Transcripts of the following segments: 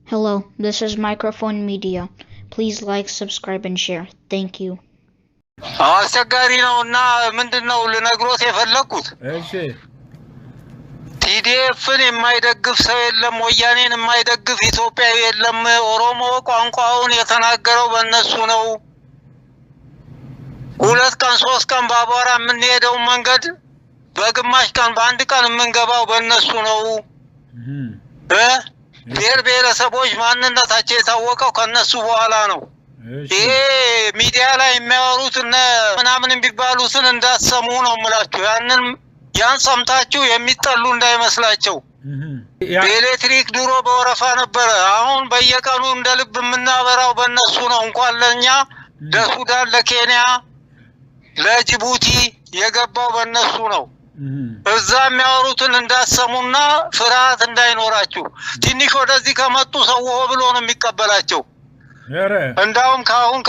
Hello, this is Microphone Media. Please like, subscribe, and share. Thank you. አስቸጋሪ ነውና ምንድነው ልነግሮት የፈለኩት? እሺ ቲዲኤፍን የማይደግፍ ሰው የለም፣ ወያኔን የማይደግፍ ኢትዮጵያዊ የለም። ኦሮሞ ቋንቋውን የተናገረው በእነሱ ነው። ሁለት ቀን ሶስት ቀን ባቧራ የምንሄደው መንገድ በግማሽ ቀን በአንድ ቀን የምንገባው በእነሱ ነው። ብሔር ብሔረሰቦች ማንነታቸው የታወቀው ከነሱ በኋላ ነው። ይሄ ሚዲያ ላይ የሚያወሩት እና ምናምን ቢባሉትን እንዳትሰሙ ነው የምላችሁ። ያን ሰምታችሁ የሚጠሉ እንዳይመስላችሁ። ኤሌክትሪክ ድሮ በወረፋ ነበረ። አሁን በየቀኑ እንደ ልብ የምናበራው በእነሱ ነው። እንኳን ለኛ ለሱዳን፣ ለኬንያ፣ ለጅቡቲ የገባው በእነሱ ነው። እዛ የሚያወሩትን እንዳትሰሙና ፍርሃት እንዳይኖራችሁ። ትንሽ ወደዚህ ከመጡ ሰው ብሎ ነው የሚቀበላቸው። እንዳውም ካሁን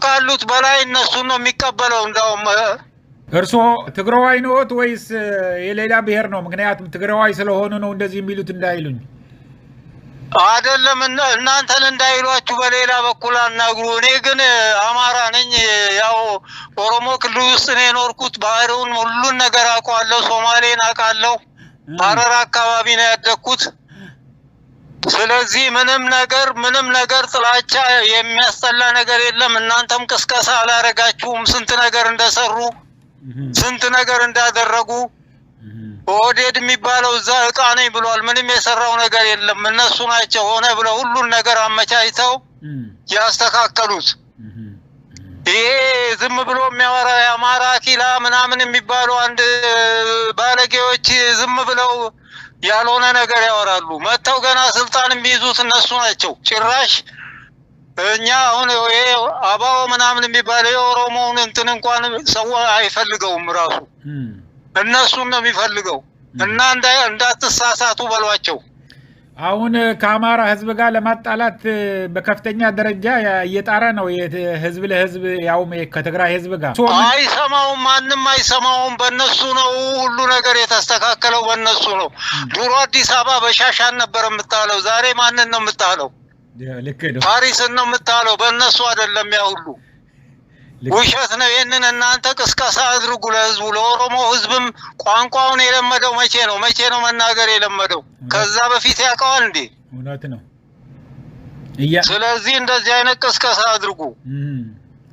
ካሉት በላይ እነሱን ነው የሚቀበለው። እንዳውም እርሶ ትግራዋይ ነዎት ወይስ የሌላ ብሔር ነው? ምክንያቱም ትግራዋይ ስለሆኑ ነው እንደዚህ የሚሉት እንዳይሉኝ። አይደለም እናንተን እንዳይሏችሁ በሌላ በኩል አናግሩ። እኔ ግን አማራ ነኝ። ያው ኦሮሞ ክልል ውስጥ ነው የኖርኩት። ባህሩን ሁሉን ነገር አውቀዋለሁ። ሶማሌን አውቃለሁ። ሐረር አካባቢ ነው ያደግኩት። ስለዚህ ምንም ነገር ጥላቻ የሚያስጠላ ነገር የለም። እናንተም ቅስቀሳ አላረጋችሁም። ስንት ነገር እንደሰሩ ስንት ነገር እንዳደረጉ ኦህዴድ የሚባለው እዛ እቃ ነኝ ብሏል። ምንም የሰራው ነገር የለም። እነሱ ናቸው ሆነ ብለው ሁሉን ነገር አመቻችተው ያስተካከሉት። ይሄ ዝም ብሎ የሚያወራ የአማራ ኪላ ምናምን የሚባሉ አንድ ባለጌዎች ዝም ብለው ያልሆነ ነገር ያወራሉ። መተው ገና ስልጣን የሚይዙት እነሱ ናቸው። ጭራሽ እኛ አሁን ይሄ አባው ምናምን የሚባለው የኦሮሞውን እንትን እንኳን ሰው አይፈልገውም ራሱ እነሱን ነው የሚፈልገው። እና እንዳትሳሳቱ በሏቸው። አሁን ከአማራ ህዝብ ጋር ለማጣላት በከፍተኛ ደረጃ እየጣረ ነው ህዝብ ለህዝብ፣ ያውም ከትግራይ ህዝብ ጋር አይሰማውም። ማንም አይሰማውም። በእነሱ ነው ሁሉ ነገር የተስተካከለው፣ በእነሱ ነው። ድሮ አዲስ አበባ በሻሻን ነበር የምታለው። ዛሬ ማንን ነው የምታለው? ልክ ነው፣ ፓሪስን ነው የምታለው። በእነሱ አይደለም። ያ ሁሉ ውሸት ነው። ይህንን እናንተ ቅስቀሳ አድርጉ ለህዝቡ። ለኦሮሞ ህዝብም ቋንቋውን የለመደው መቼ ነው መናገር የለመደው? ከዛ በፊት ያውቀዋል እንዴ? እውነት ነው። ስለዚህ እንደዚህ አይነት ቅስቀሳ አድርጉ።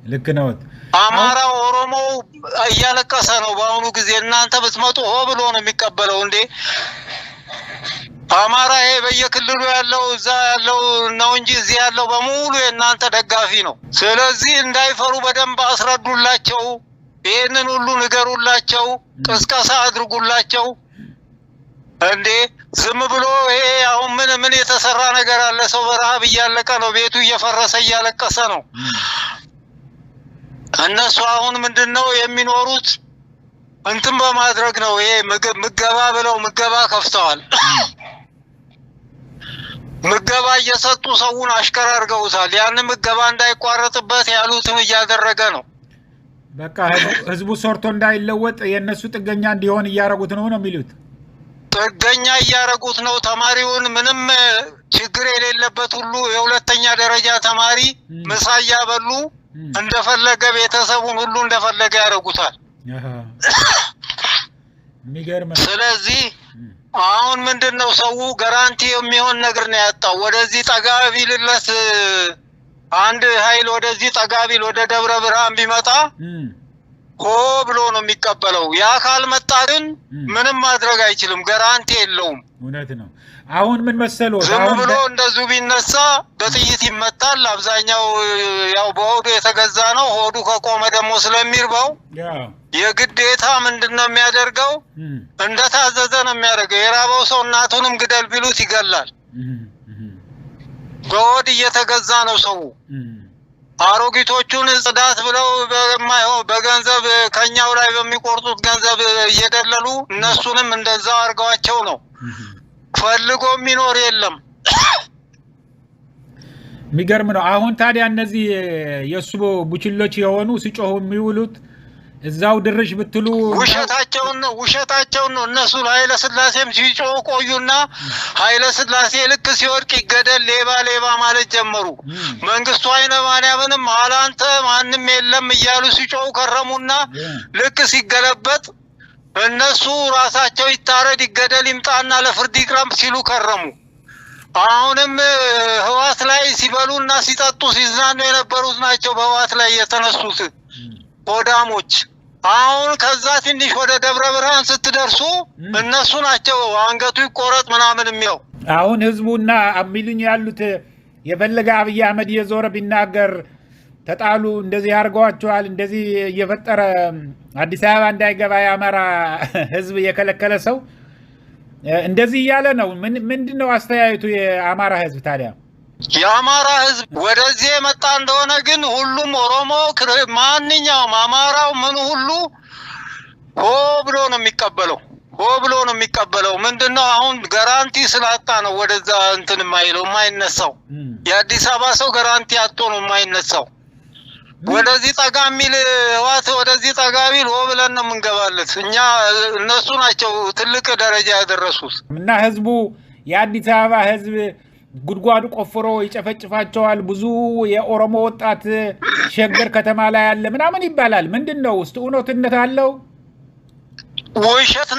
ልክ ነው። አማራ ኦሮሞ እያለቀሰ ነው በአሁኑ ጊዜ። እናንተ ብትመጡ ሆ ብሎ ነው የሚቀበለው እንዴ? አማራ ይሄ በየክልሉ ያለው እዛ ያለው ነው እንጂ እዚህ ያለው በሙሉ የእናንተ ደጋፊ ነው። ስለዚህ እንዳይፈሩ በደንብ አስረዱላቸው። ይሄንን ሁሉ ንገሩላቸው፣ ቅስቀሳ አድርጉላቸው። እንዴ ዝም ብሎ ይሄ አሁን ምን የተሰራ ነገር አለ? ሰው በረሃብ እያለቀ ነው፣ ቤቱ እየፈረሰ እያለቀሰ ነው። እነሱ አሁን ምንድነው የሚኖሩት? እንትን በማድረግ ነው። ይሄ ምገባ ብለው ምገባ ከፍተዋል። ምገባ እየሰጡ ሰውን አሽከር አድርገውታል። ያን ምገባ እንዳይቋረጥበት ያሉትን እያደረገ ነው። በቃ ህዝቡ ሰርቶ እንዳይለወጥ የነሱ ጥገኛ እንዲሆን እያረጉት ነው የሚሉት። ጥገኛ እያረጉት ነው። ተማሪውን ምንም ችግር የሌለበት ሁሉ የሁለተኛ ደረጃ ተማሪ ምሳ እያበሉ እንደፈለገ ቤተሰቡን ሁሉ እንደፈለገ ያደርጉታል። ስለዚህ አሁን ምንድነው ሰው ጋራንቲ የሚሆን ነገር ነው ያጣው። ወደዚህ ጠጋ ቢልለት አንድ ኃይል ወደዚህ ጠጋ ቢል ወደ ደብረ ብርሃን ቢመጣ ሆ ብሎ ነው የሚቀበለው። ያ ካልመጣ ግን ምንም ማድረግ አይችልም። ጋራንቲ የለውም። እውነት ነው። አሁን ምን መሰለው ዝም ብሎ እንደዚሁ ቢነሳ በጥይት ይመታል። አብዛኛው ያው በሆዱ የተገዛ ነው። ሆዱ ከቆመ ደግሞ ስለሚርበው የግዴታ ምንድነው የሚያደርገው? እንደታዘዘ ነው የሚያደርገው። የራበው ሰው እናቱንም ግደል ቢሉት ይገላል። በሆድ እየተገዛ ነው ሰው። አሮጊቶቹን ጽዳት ብለው በገንዘብ ከኛው ላይ በሚቆርጡት ገንዘብ እየደለሉ እነሱንም እንደዛው አድርገዋቸው ነው። ፈልጎ የሚኖር የለም። የሚገርም ነው። አሁን ታዲያ እነዚህ የሱ ቡችሎች የሆኑ ሲጮሁ የሚውሉት እዛው ድርሽ ብትሉ ውሸታቸውን ነው እነሱ ኃይለ ሥላሴም ሲጮህ ቆዩና ኃይለ ሥላሴ ልክ ሲወድቅ ይገደል ሌባ ማለት ጀመሩ። መንግስቱ ኃይለማርያምንም አላንተ ማንም የለም እያሉ ሲጮህ ከረሙና ልክ ሲገለበጥ እነሱ ራሳቸው ይታረድ ይገደል ይምጣና ለፍርድ ይቅረብ ሲሉ ከረሙ። አሁንም ህዋት ላይ ሲበሉና ሲጠጡ ሲዝናኑ የነበሩት ናቸው በህዋት ላይ የተነሱት ሆዳሞች። አሁን ከዛ ትንሽ ወደ ደብረ ብርሃን ስትደርሱ እነሱ ናቸው አንገቱ ይቆረጥ ምናምን የሚለው። አሁን ህዝቡና አሚሉኝ ያሉት የፈለገ አብይ አህመድ የዞረ ቢናገር ተጣሉ እንደዚህ ያርጓቸዋል እንደዚህ እየፈጠረ አዲስ አበባ እንዳይገባ የአማራ ህዝብ የከለከለ ሰው እንደዚህ ያለ ነው። ምንድነው አስተያየቱ የአማራ ህዝብ ታዲያ? የአማራ ህዝብ ወደዚህ የመጣ እንደሆነ ግን ሁሉም ኦሮሞ ማንኛውም አማራው ምን ሁሉ ሆ ብሎ ነው የሚቀበለው። ምንድነው አሁን ጋራንቲ ስላጣ ነው ወደዛ እንትን የማይነሳው። የአዲስ አበባ ሰው ጋራንቲ አጥቶ ነው የማይነሳው። ወደዚህ ጠጋ ሚል ህዋት ወደዚህ ጠጋ ቢል ሆ ብለን ነው የምንገባለት። እኛ እነሱ ናቸው ትልቅ ደረጃ ያደረሱት እና ህዝቡ የአዲስ አበባ ህዝብ ጉድጓዱ ቆፍሮ ይጨፈጭፋቸዋል። ብዙ የኦሮሞ ወጣት ሸገር ከተማ ላይ ያለ ምናምን ይባላል። ምንድነው ውስጥ እውነትነት አለው? ውሸት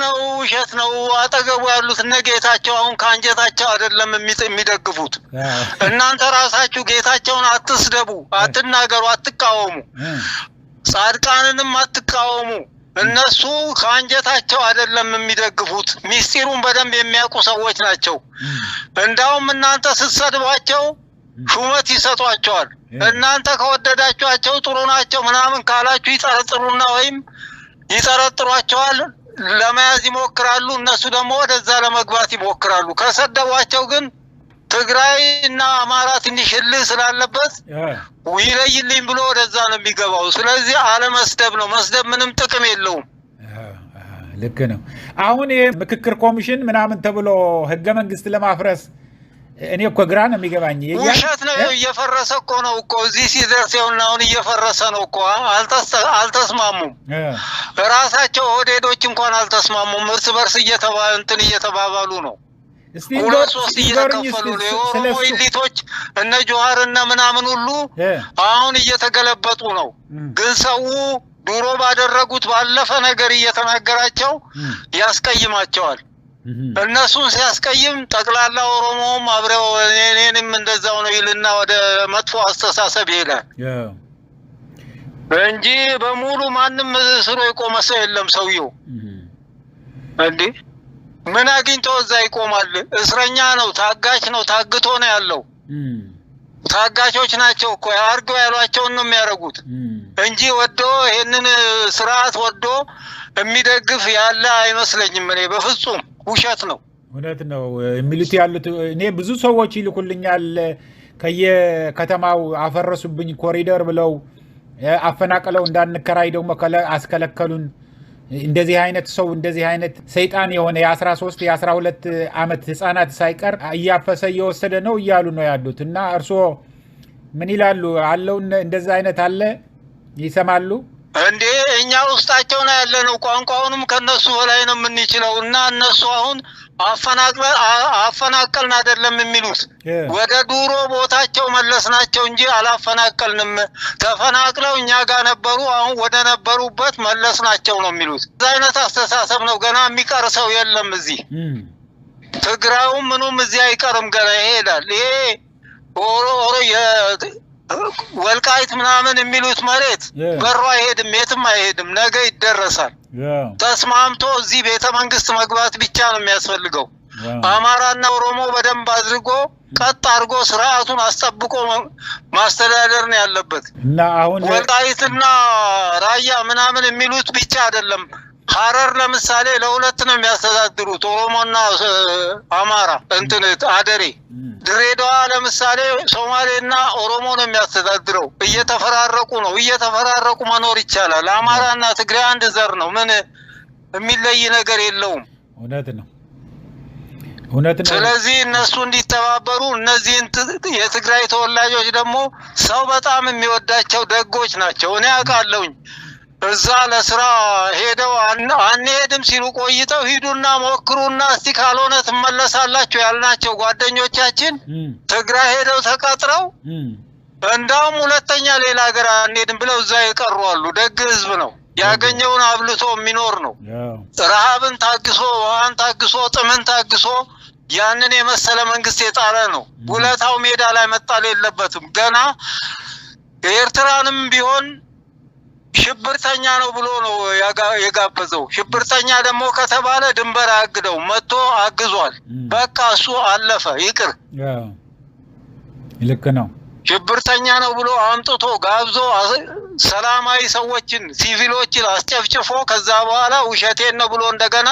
ነው። አጠገቡ ያሉት እነ ጌታቸው አሁን ካንጀታቸው አይደለም የሚደግፉት። እናንተ ራሳችሁ ጌታቸውን አትስደቡ፣ አትናገሩ፣ አትቃወሙ፣ ጻድቃንንም አትቃወሙ። እነሱ ካንጀታቸው አይደለም የሚደግፉት። ሚስጢሩን በደንብ የሚያውቁ ሰዎች ናቸው። እንዳውም እናንተ ስትሰድቧቸው ሹመት ይሰጧቸዋል። እናንተ ከወደዳችኋቸው ጥሩ ናቸው ምናምን ካላችሁ ይጠረጥሩና ወይም ይጠረጥሯቸዋል፣ ለመያዝ ይሞክራሉ። እነሱ ደግሞ ወደዛ ለመግባት ይሞክራሉ። ከሰደቧቸው ግን ትግራይ እና አማራ ትንሽ እልህ ስላለበት ይለይልኝ ብሎ ወደዛ ነው የሚገባው። ስለዚህ አለመስደብ ነው። መስደብ ምንም ጥቅም የለውም። ልክ ነው። አሁን ምክክር ኮሚሽን ምናምን ተብሎ ህገ መንግስት ለማፍረስ እኔ እኮ ግራ ነው የሚገባኝ። ውሸት ነው። እየፈረሰ እኮ ነው እኮ እዚህ ሲደርስ ይኸውና አሁን እየፈረሰ ነው እኮ። አልተስማሙም። ራሳቸው ኦህዴዶች እንኳን አልተስማሙም። እርስ በርስ እየተባባሉ ነው። ሁለት ሶስት እየተከፈሉ ነው። ኢሊቶች እነ ጆሃር እና ምናምን ሁሉ አሁን እየተገለበጡ ነው። ግን ሰው ድሮ ባደረጉት ባለፈ ነገር እየተናገራቸው ያስቀይማቸዋል። እነሱን ሲያስቀይም ጠቅላላ ኦሮሞም አብረው እኔንም እንደዛው ነው ይልና ወደ መጥፎ አስተሳሰብ ይሄዳል እንጂ በሙሉ ማንም ስሮ የቆመ ሰው የለም። ሰውየው እንዴ ምን አግኝቶ እዛ ይቆማል? እስረኛ ነው፣ ታጋች ነው፣ ታግቶ ነው ያለው። ታጋቾች ናቸው እኮ አርገው ያሏቸውን ነው የሚያደርጉት እንጂ ወዶ ይሄንን ስርዓት ወዶ የሚደግፍ ያለ አይመስለኝም። እኔ በፍጹም ውሸት ነው። እውነት ነው የሚሉት ያሉት። እኔ ብዙ ሰዎች ይልኩልኛል ከየከተማው አፈረሱብኝ ኮሪደር ብለው አፈናቀለው እንዳንከራይ ደግሞ አስከለከሉን። እንደዚህ አይነት ሰው እንደዚህ አይነት ሰይጣን የሆነ የ13 የ12 ዓመት ህፃናት ሳይቀር እያፈሰ እየወሰደ ነው እያሉ ነው ያሉት። እና እርስዎ ምን ይላሉ? አለው እንደዛ አይነት አለ ይሰማሉ እንዴ? እኛ ውስጣቸው ነው ያለነው። ቋንቋውንም ከነሱ በላይ ነው የምንችለው። እና እነሱ አሁን አፈናቀልን አይደለም የሚሉት፣ ወደ ዱሮ ቦታቸው መለስናቸው እንጂ አላፈናቀልንም። ተፈናቅለው እኛ ጋር ነበሩ፣ አሁን ወደ ነበሩበት መለስናቸው ነው የሚሉት። እዛ አይነት አስተሳሰብ ነው። ገና የሚቀር ሰው የለም እዚህ። ትግራዩም ምኑም እዚህ አይቀርም፣ ገና ይሄዳል። ይሄ ወልቃይት ምናምን የሚሉት መሬት በሩ አይሄድም፣ የትም አይሄድም። ነገ ይደረሳል። ተስማምቶ እዚህ ቤተ መንግስት መግባት ብቻ ነው የሚያስፈልገው። አማራና ኦሮሞ በደንብ አድርጎ ቀጥ አድርጎ ስርዓቱን አስጠብቆ ማስተዳደር ነው ያለበት። እና አሁን ወልቃይትና ራያ ምናምን የሚሉት ብቻ አይደለም። ሐረር ለምሳሌ ለሁለት ነው የሚያስተዳድሩት፣ ኦሮሞና አማራ እንትን አደሬ። ድሬዳዋ ለምሳሌ ሶማሌና ኦሮሞ ነው የሚያስተዳድረው። እየተፈራረቁ መኖር ይቻላል። አማራና ትግራይ አንድ ዘር ነው። ምን የሚለይ ነገር የለውም። እውነት ነው። ስለዚህ እነሱ እንዲተባበሩ፣ እነዚህ የትግራይ ተወላጆች ደግሞ ሰው በጣም የሚወዳቸው ደጎች ናቸው። እኔ አውቃለሁኝ። እዛ ለስራ ሄደው አንሄድም ሲሉ ቆይተው ሂዱና ሞክሩና እስቲ ካልሆነ ትመለሳላችሁ ያልናቸው ጓደኞቻችን ትግራይ ሄደው ተቀጥረው እንዳውም ሁለተኛ ሌላ ሀገር አንሄድም ብለው እዛ የቀሩ አሉ። ደግ ህዝብ ነው፣ ያገኘውን አብልቶ የሚኖር ነው። ረሃብን ታግሶ ውሃን ታግሶ ጥምን ታግሶ ያንን የመሰለ መንግስት የጣለ ነው። ውለታው ሜዳ ላይ መጣል የለበትም። ገና ኤርትራንም ቢሆን ሽብርተኛ ነው ብሎ ነው የጋበዘው። ሽብርተኛ ደግሞ ከተባለ ድንበር አግደው መጥቶ አግዟል። በቃ እሱ አለፈ ይቅር። ልክ ነው። ሽብርተኛ ነው ብሎ አምጥቶ ጋብዞ ሰላማዊ ሰዎችን ሲቪሎችን አስጨፍጭፎ ከዛ በኋላ ውሸቴን ነው ብሎ እንደገና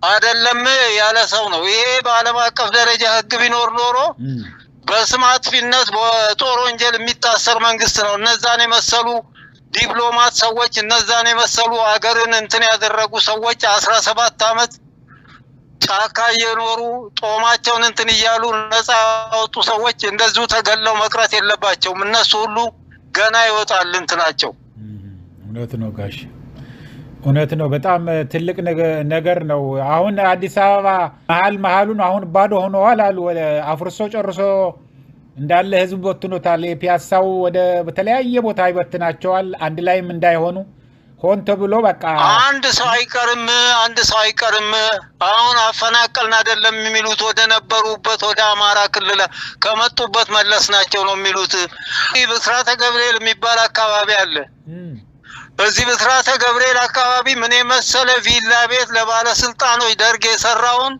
አይደለም ያለ ሰው ነው። ይሄ በዓለም አቀፍ ደረጃ ህግ ቢኖር ኖሮ በስም አጥፊነት በጦር ወንጀል የሚታሰር መንግስት ነው። እነዛን የመሰሉ ዲፕሎማት ሰዎች እነዛን የመሰሉ አገርን እንትን ያደረጉ ሰዎች 17 አመት ጫካ የኖሩ ጦማቸውን እንትን ይያሉ ነፃ ያወጡ ሰዎች እንደዚሁ ተገለው መቅረት የለባቸውም። እነሱ ሁሉ ገና ይወጣል እንትናቸው። እውነት ነው ጋሽ፣ እውነት ነው። በጣም ትልቅ ነገር ነው። አሁን አዲስ አበባ መሀሉን አሁን ባዶ ሆነዋል አሉ። አፍርሶ ጨርሶ እንዳለ ህዝብ በትኖታል። የፒያሳው ወደ በተለያየ ቦታ ይበትናቸዋል። አንድ ላይም እንዳይሆኑ ሆን ተብሎ በቃ አንድ ሰው አይቀርም። አሁን አፈናቀልን አይደለም የሚሉት ወደ ነበሩበት ወደ አማራ ክልል ከመጡበት መለስ ናቸው ነው የሚሉት። ብስራተ ገብርኤል የሚባል አካባቢ አለ። በዚህ ብስራተ ገብርኤል አካባቢ ምን የመሰለ ቪላ ቤት ለባለስልጣኖች ደርግ የሰራውን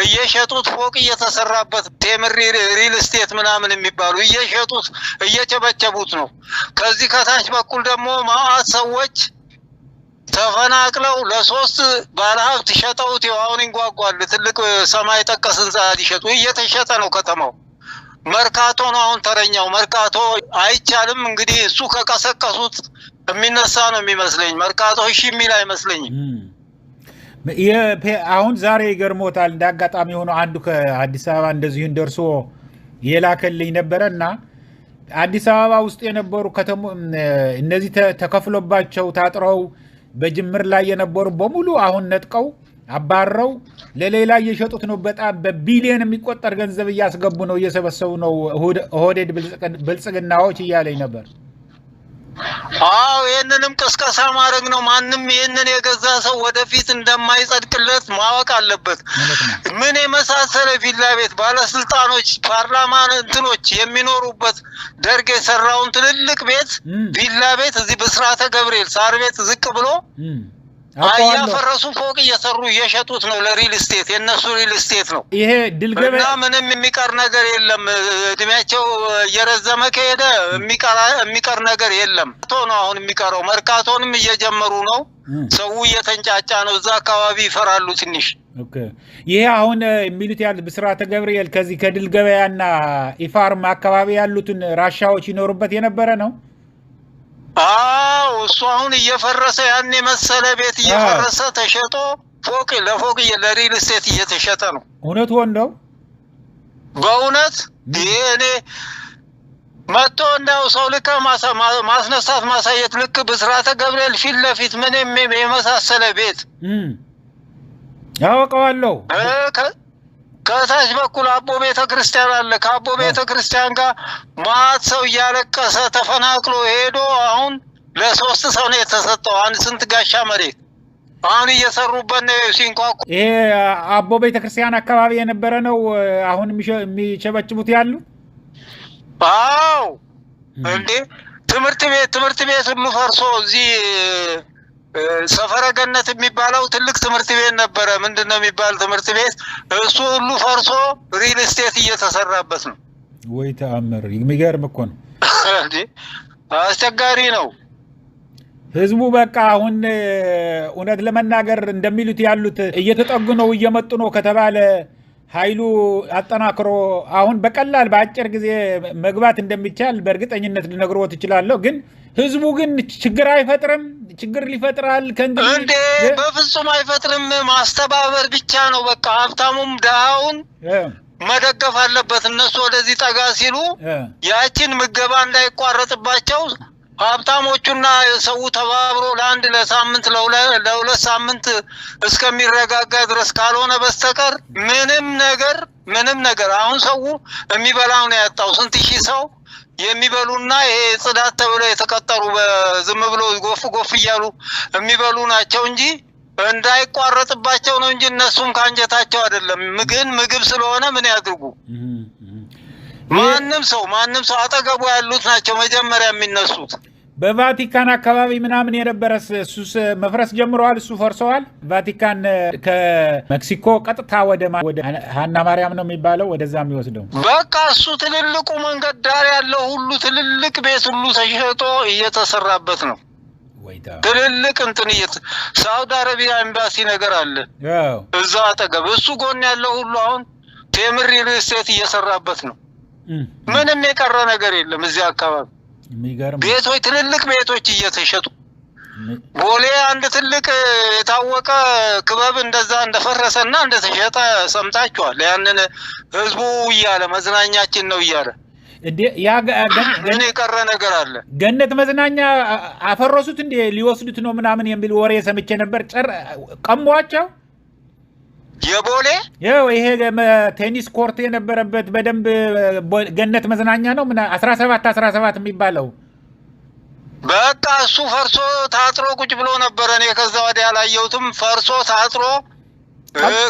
እየሸጡት ፎቅ እየተሰራበት ቴምር ሪል ስቴት ምናምን የሚባሉ እየሸጡት እየጨበጨቡት ነው። ከዚህ ከታች በኩል ደግሞ ማአት ሰዎች ተፈናቅለው ለሶስት ባለሀብት ሸጠውት አሁን ይንጓጓል። ትልቅ ሰማይ ጠቀስ ህንጻ ሊሸጡ እየተሸጠ ነው ከተማው። መርካቶ ነው አሁን ተረኛው። መርካቶ አይቻልም እንግዲህ እሱ ከቀሰቀሱት የሚነሳ ነው የሚመስለኝ። መርካቶ እሺ የሚል አይመስለኝም። አሁን ዛሬ ይገርሞታል። እንዳጋጣሚ ሆኖ አንዱ ከአዲስ አበባ እንደዚሁን ደርሶ የላከልኝ ነበረና አዲስ አበባ ውስጥ የነበሩ እነዚህ ተከፍሎባቸው ታጥረው በጅምር ላይ የነበሩ በሙሉ አሁን ነጥቀው አባረው ለሌላ እየሸጡት ነው። በጣም በቢሊየን የሚቆጠር ገንዘብ እያስገቡ ነው፣ እየሰበሰቡ ነው። ኦህዴድ ብልጽግናዎች እያለኝ ነበር። አዎ ይሄንንም ቅስቀሳ ማድረግ ነው። ማንም ይሄንን የገዛ ሰው ወደፊት እንደማይጸድቅለት ማወቅ አለበት። ምን የመሳሰለ ቪላ ቤት ባለስልጣኖች ፓርላማ እንትኖች የሚኖሩበት ደርግ የሰራውን ትልልቅ ቤት ቪላ ቤት እዚህ ብስራተ ገብርኤል ሳር ቤት ዝቅ ብሎ አያፈረሱ ፎቅ እየሰሩ እየሸጡት ነው ለሪል ስቴት። የነሱ ሪል ስቴት ነው ይሄ ድልገበ እና ምንም የሚቀር ነገር የለም። እድሜያቸው እየረዘመ ከሄደ የሚቀር ነገር የለም። ነው አሁን የሚቀረው። መርካቶንም እየጀመሩ ነው። ሰው እየተንጫጫ ነው። እዛ አካባቢ ይፈራሉ ትንሽ። ኦኬ ይሄ አሁን የሚሉት ያለ ብስራተ ገብርኤል ከዚህ ከድልገበያና ኢፋርም አካባቢ ያሉትን ራሻዎች ይኖሩበት የነበረ ነው። አዎ እሱ አሁን እየፈረሰ ያን የመሰለ ቤት እየፈረሰ ተሸጦ ፎቅ ለፎቅ ለሪል ስቴት እየተሸጠ ነው። እውነት ወንደው በእውነት እኔ መጥቶ እንዳው ሰው ልክ ማስነሳት ማሳየት ልክ ብስራተ ገብርኤል ፊት ለፊት ምንም የመሳሰለ ቤት ያወቀዋለሁ። ከታች በኩል አቦ ቤተክርስቲያን አለ። ከአቦ ቤተክርስቲያን ጋር ማት ሰው እያለቀሰ ተፈናቅሎ ሄዶ አሁን ለሶስት ሰው ነው የተሰጠው። አንድ ስንት ጋሻ መሬት አሁን እየሰሩበት ነው ሲንቋቁ። ይሄ አቦ ቤተክርስቲያን አካባቢ የነበረ ነው አሁን የሚቸበችቡት ያሉ። አዎ እንዴ ትምህርት ቤት ሁሉ ፈርሶ እዚህ ሰፈረ ገነት የሚባለው ትልቅ ትምህርት ቤት ነበረ። ምንድነው የሚባል ትምህርት ቤት እሱ ሁሉ ፈርሶ ሪል ስቴት እየተሰራበት ነው። ወይ ተአምር! የሚገርም እኮ ነው። አስቸጋሪ ነው ህዝቡ። በቃ አሁን እውነት ለመናገር እንደሚሉት ያሉት እየተጠጉ ነው እየመጡ ነው ከተባለ ኃይሉ አጠናክሮ አሁን በቀላል በአጭር ጊዜ መግባት እንደሚቻል በእርግጠኝነት ልነግሮት እችላለሁ። ግን ህዝቡ ግን ችግር አይፈጥርም። ችግር ሊፈጥራል እንዴ? በፍጹም አይፈጥርም። ማስተባበር ብቻ ነው በቃ። ሀብታሙም ደሃውን መደገፍ አለበት። እነሱ ወደዚህ ጠጋ ሲሉ ያችን ምገባ እንዳይቋረጥባቸው ሀብታሞቹና ሰው ተባብሮ ለአንድ ለሳምንት ለሁለት ሳምንት እስከሚረጋጋ ድረስ ካልሆነ በስተቀር ምንም ነገር አሁን ሰው የሚበላው ነው ያጣው። ስንት ሺህ ሰው የሚበሉና ይሄ ጽዳት ተብለው የተቀጠሩ በዝም ብሎ ጎፍ እያሉ የሚበሉ ናቸው እንጂ እንዳይቋረጥባቸው ነው እንጂ እነሱም ካንጀታቸው አይደለም። ምግብ ስለሆነ ምን ያድርጉ? ማንም ሰው አጠገቡ ያሉት ናቸው መጀመሪያ የሚነሱት። በቫቲካን አካባቢ ምናምን የነበረስ እሱስ መፍረስ ጀምረዋል። እሱ ፈርሰዋል። ቫቲካን ከሜክሲኮ ቀጥታ ወደ ሀና ማርያም ነው የሚባለው ወደዛ የሚወስደው በቃ እሱ ትልልቁ መንገድ ዳር ያለው ሁሉ ትልልቅ ቤት ሁሉ ተሸጦ እየተሰራበት ነው። ትልልቅ ሳውዲ አረቢያ ኤምባሲ ነገር አለ እዛ አጠገብ። እሱ ጎን ያለው ሁሉ አሁን ቴምር ሪል ስቴት እየሰራበት ነው። ምንም የቀረ ነገር የለም እዚህ አካባቢ። ቤቶች ትልልቅ ቤቶች እየተሸጡ ቦሌ አንድ ትልቅ የታወቀ ክበብ እንደዛ እንደፈረሰና እንደተሸጠ ሰምታችኋል። ያንን ህዝቡ እያለ መዝናኛችን ነው እያለ ምን የቀረ ነገር አለ? ገነት መዝናኛ አፈረሱት እንዴ ሊወስዱት ነው ምናምን የሚል ወሬ ሰምቼ ነበር። ቀሟቸው የቦሌ ይሄ ቴኒስ ኮርት የነበረበት በደንብ ገነት መዝናኛ ነው 17 የሚባለው በቃ እሱ ፈርሶ ታጥሮ ቁጭ ብሎ ነበር። እኔ ከዛ ወዲያ አላየሁትም። ፈርሶ ታጥሮ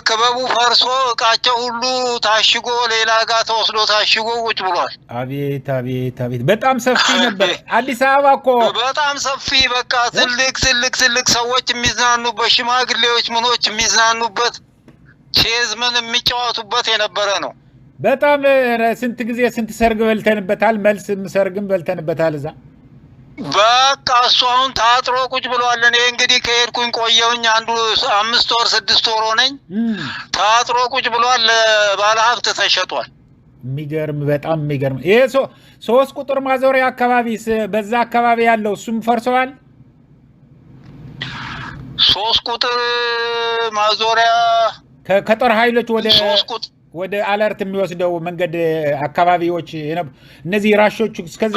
ክበቡ ፈርሶ እቃቸው ሁሉ ታሽጎ ሌላ ጋር ተወስዶ ታሽጎ ቁጭ ብሏል። አቤት አቤት አቤት! በጣም ሰፊ ነበር አዲስ አበባ እኮ በጣም ሰፊ በቃ ትልቅ ሰዎች የሚዝናኑበት ሽማግሌዎች ምኖች የሚዝናኑበት ቼዝ ምን የሚጫወቱበት የነበረ ነው። በጣም ስንት ጊዜ ስንት ሰርግ በልተንበታል። መልስ ሰርግም በልተንበታል እዛ። በቃ እሱ አሁን ታጥሮ ቁጭ ብሏል። እኔ እንግዲህ ከሄድኩኝ ቆየሁኝ 5 ወር 6 ወር ሆነኝ። ታጥሮ ቁጭ ብሏል። ባለሀብት ተሸጧል። የሚገርም በጣም የሚገርም። ይሄ 3 ቁጥር ማዞሪያ አካባቢ በዛ አካባቢ ያለው እሱም ፈርሰዋል። 3 ቁጥር ማዞሪያ ከጦር ኃይሎች ወደ አለርት የሚወስደው መንገድ አካባቢዎች እነዚህ ራሾች እስከዛ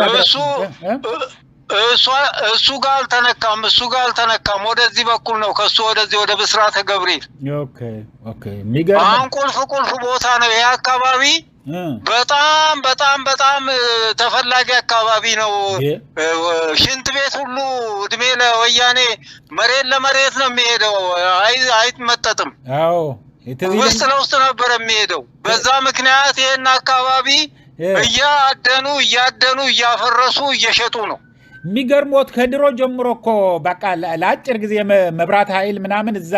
እሱ ጋር አልተነካም። ወደዚህ በኩል ነው ከሱ ወደዚህ ወደ ብስራተ ገብርኤል። የሚገርም ቁልፍ ቦታ ነው ይሄ አካባቢ። በጣም ተፈላጊ አካባቢ ነው። ሽንት ቤት ሁሉ እድሜ ለወያኔ መሬት ለመሬት ነው የሚሄደው። አይመጠጥም። ውስጥ ለውስጥ ነበር የሚሄደው። በዛ ምክንያት ይሄን አካባቢ እያደኑ እያፈረሱ እየሸጡ ነው። የሚገርሞት ከድሮ ጀምሮ እኮ በቃ ለአጭር ጊዜ መብራት ኃይል ምናምን እዛ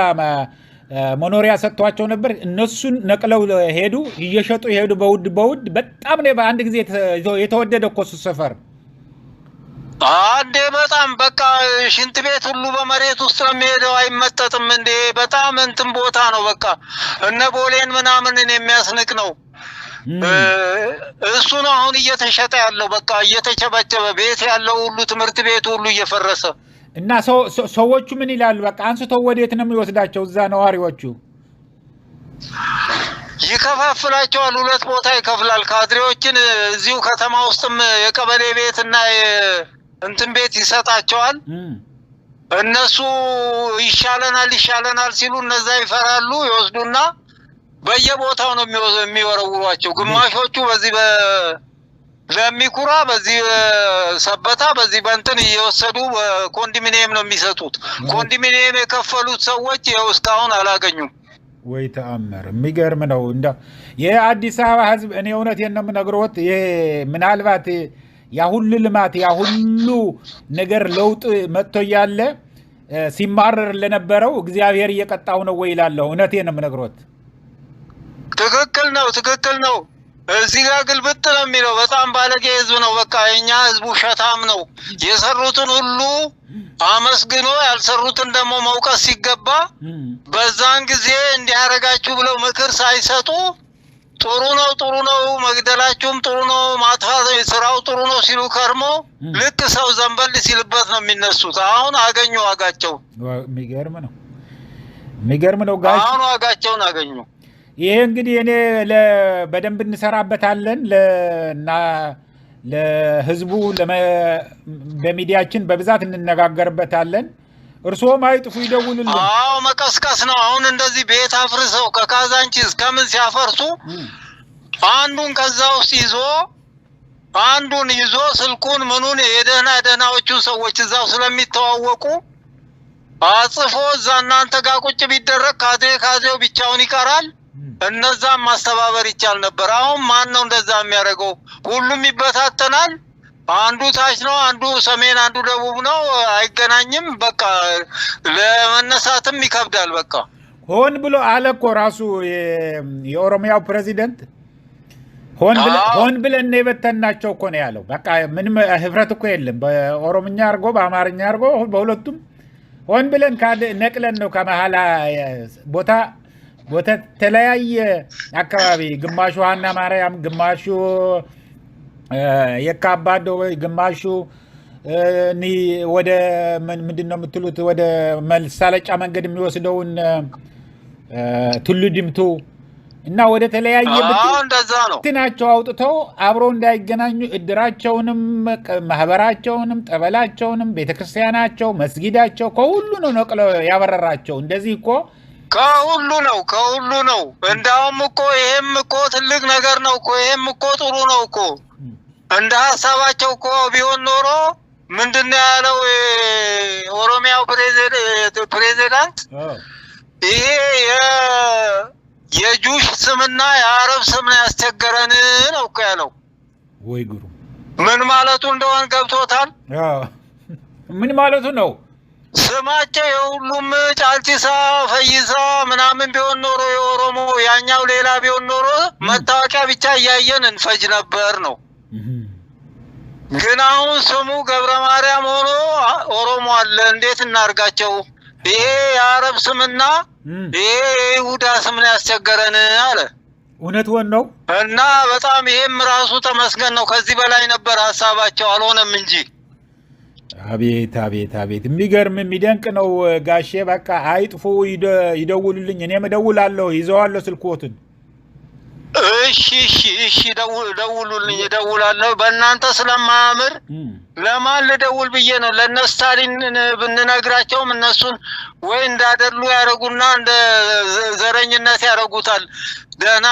መኖሪያ ሰጥቷቸው ነበር። እነሱን ነቅለው ሄዱ፣ እየሸጡ ሄዱ በውድ በጣም ነው በአንድ ጊዜ የተወደደ እኮ እሱ ሰፈር። አንዴ በጣም በቃ ሽንት ቤት ሁሉ በመሬት ውስጥ ነው የሚሄደው። አይመጠጥም እንዴ! በጣም ቦታ ነው። በቃ እነ ቦሌን ምናምንን የሚያስንቅ ነው። እሱ ነው አሁን እየተሸጠ ያለው። በቃ እየተቸበቸበ ቤት ያለው ሁሉ ትምህርት ቤት ሁሉ እየፈረሰ እና ሰዎቹ ምን ይላሉ? በቃ አንስተው ወዴት ነው የሚወስዳቸው? እዛ ነዋሪዎቹ ይከፋፍላቸዋል። 2 ቦታ ይከፍላል። ካድሬዎችን እዚሁ ከተማ ውስጥም የቀበሌ ቤት እና እንትን ቤት ይሰጣቸዋል። እነሱ ይሻለናል ሲሉ እነዛ ይፈራሉ፣ ይወስዱና በየቦታው ነው የሚወረውሯቸው። ግማሾቹ በዚህ ለሚኩራ፣ በዚህ ሰበታ፣ በዚህ በእንትን እየወሰዱ ኮንዶሚኒየም ነው የሚሰጡት። ኮንዶሚኒየም የከፈሉት ሰዎች ይኸው እስካሁን አላገኙም። ወይ ተአምር! የሚገርም ነው። የአዲስ አበባ ህዝብ እኔ እውነቴን ነው የምነግሮት። ምናልባት ያ ሁሉ ልማት ያ ሁሉ ነገር ለውጥ መጥቶ እያለ ሲማረር ለነበረው እግዚአብሔር እየቀጣው ነው ወይ እላለሁ። እውነቴን ነው የምነግሮት። ትክክል ነው። እዚህ ጋር ግልብጥ ነው የሚለው። በጣም ባለጌ ህዝብ ነው። በቃ የኛ ህዝቡ ሸታም ነው። የሰሩትን ሁሉ አመስግኖ ያልሰሩትን ደግሞ መውቀስ ሲገባ በዛን ጊዜ እንዲያረጋችሁ ብለው ምክር ሳይሰጡ ጥሩ ነው መግደላችሁም ጥሩ ነው ማጥፋት ስራው ጥሩ ነው ሲሉ ከርሞ ልክ ሰው ዘንበል ሲልበት ነው የሚነሱት። አሁን አገኙ ዋጋቸው። የሚገርም ነው ጋሽ። አሁን ዋጋቸውን አገኙ። ይሄ እንግዲህ እኔ በደንብ እንሰራበታለን እና ለህዝቡ በሚዲያችን በብዛት እንነጋገርበታለን። እርስዎም አይጥፉ፣ ይደውሉልን። አዎ መቀስቀስ ነው። አሁን እንደዚህ ቤት አፍርሰው ከካዛንቺስ ከምን ሲያፈርሱ አንዱን ከዛ ውስጥ ይዞ ስልኩን ምኑን የደህናዎቹ ሰዎች እዛው ስለሚተዋወቁ አጽፎ እዛ እናንተ ጋር ቁጭ ቢደረግ ካድሬው ብቻውን ይቀራል። እነዛም ማስተባበር ይቻል ነበር። አሁን ማን ነው እንደዛ የሚያደርገው? ሁሉም ይበታተናል። አንዱ ታች ነው፣ አንዱ ሰሜን፣ አንዱ ደቡብ ነው። አይገናኝም። በቃ ለመነሳትም ይከብዳል። በቃ ሆን ብሎ አለ እኮ ራሱ የኦሮሚያው ፕሬዚደንት ሆን ብለን የበተናቸው እኮ ነው ያለው። በቃ ምንም ህብረት እኮ የለም። በኦሮምኛ አድርጎ በአማርኛ አድርጎ በሁለቱም ሆን ብለን ነቅለን ነው ከመሀላ ቦታ ተለያየ አካባቢ፣ ግማሹ ሀና ማርያም፣ ግማሹ የካባዶ፣ ግማሹ ወደ ምንድን ነው የምትሉት ወደ መሳለጫ መንገድ የሚወስደውን ቱሉ ዲምቱ እና ወደ ተለያየ ብትናቸው አውጥተው አብረው እንዳይገናኙ እድራቸውንም ማህበራቸውንም ጠበላቸውንም ቤተክርስቲያናቸው መስጊዳቸው ከሁሉ ነው ነቅለው ያበረራቸው። እንደዚህ እኮ ከሁሉ ነው። እንዳውም እኮ ይሄም እኮ ትልቅ ነገር ነው እኮ። ይሄም እኮ ጥሩ ነው እኮ። እንደ ሀሳባቸው እኮ ቢሆን ኖሮ ምንድነው ያለው የኦሮሚያው ፕሬዚዳንት ይሄ የጁሽ ስምና የአረብ ስም ያስቸገረን ነው እኮ ያለው። ወይ ጉሩ! ምን ማለቱ እንደሆነ ገብቶታል? ምን ማለቱ ነው? ስማቸው የሁሉም ጫልቲሳ ፈይሳ ምናምን ቢሆን ኖሮ የኦሮሞ ያኛው ሌላ ቢሆን ኖሮ መታወቂያ ብቻ እያየን እንፈጅ ነበር ነው። ግን አሁን ስሙ ገብረ ማርያም ሆኖ ኦሮሞ አለ። እንዴት እናርጋቸው? ይሄ የአረብ ስምና ይሄ የይሁዳ ስም ያስቸገረን አለ። እውነት ነው። እና በጣም ይሄም ራሱ ተመስገን ነው። ከዚህ በላይ ነበር ሀሳባቸው፣ አልሆነም እንጂ። አቤት አቤት አቤት! የሚገርም የሚደንቅ ነው ጋሼ። በቃ አይጥፉ፣ ይደውሉልኝ። እኔም እደውላለሁ፣ ይዘዋለሁ ስልክዎትን። እሺ ደውሉልኝ፣ እደውላለሁ። በእናንተ ስለማያምር ለማን ልደውል ብዬ ነው። ለእነ ስታሊን ብንነግራቸውም እነሱን ወይ እንዳደሉ ያደረጉና እንደ ዘረኝነት ያደረጉታል። ደህና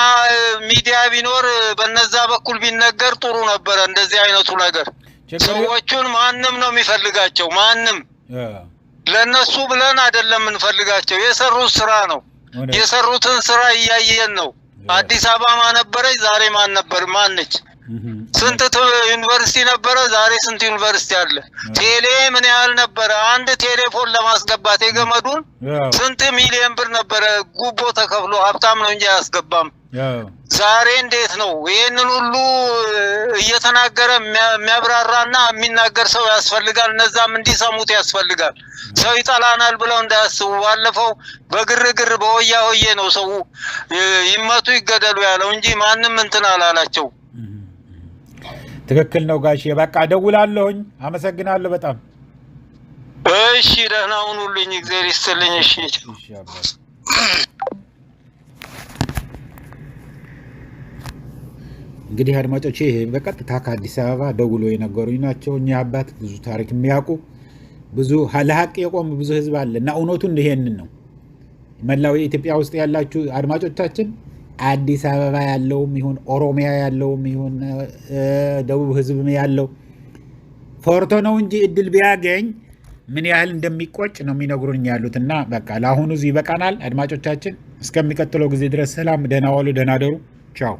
ሚዲያ ቢኖር በነዛ በኩል ቢነገር ጥሩ ነበረ። እንደዚህ አይነቱ ነገር ሰዎቹን ማንም ነው የሚፈልጋቸው። ማንም ለነሱ ብለን አይደለም የምንፈልጋቸው። የሰሩት ስራ ነው። የሰሩትን ስራ እያየን ነው። አዲስ አበባ ማን ነበረች? ዛሬ ማን ነበር? ማነች? ስንት ዩኒቨርሲቲ ነበረ? ዛሬ ስንት ዩኒቨርሲቲ አለ? ቴሌ ምን ያህል ነበረ? አንድ ቴሌፎን ለማስገባት የገመዱን ስንት ሚሊዮን ብር ነበረ ጉቦ ተከፍሎ። ሀብታም ነው እንጂ አያስገባም። ዛሬ እንዴት ነው? ይህንን ሁሉ እየተናገረ የሚያብራራና የሚናገር ሰው ያስፈልጋል። እነዛም እንዲሰሙት ያስፈልጋል። ሰው ይጠላናል ብለው እንዳያስቡ። ባለፈው በግርግር በሆያ ሆዬ ነው ሰው ይመቱ ይገደሉ ያለው እንጂ ማንም እንትን አላላቸው። ትክክል ነው ጋሼ። በቃ ደውላለሁኝ። አመሰግናለሁ በጣም። እሺ ደህና ሁኑልኝ። እግዚአብሔር ይስጥልኝ። እሺ እንግዲህ አድማጮቼ በቀጥታ ከአዲስ አበባ ደውሎ የነገሩኝ ናቸው። እኛ አባት ብዙ ታሪክ የሚያውቁ ብዙ ለሀቅ የቆሙ ብዙ ህዝብ አለ እና እውነቱን ይሄንን ነው። መላው ኢትዮጵያ ውስጥ ያላችሁ አድማጮቻችን አዲስ አበባ ያለውም ይሁን ኦሮሚያ ያለውም ይሁን ደቡብ ህዝብ ያለው ፎርቶ ነው እንጂ እድል ቢያገኝ ምን ያህል እንደሚቆጭ ነው የሚነግሩኝ ያሉት። እና በቃ ለአሁኑ እዚህ ይበቃናል አድማጮቻችን። እስከሚቀጥለው ጊዜ ድረስ ሰላም፣ ደህና ዋሉ፣ ደህና ደሩ። ቻው።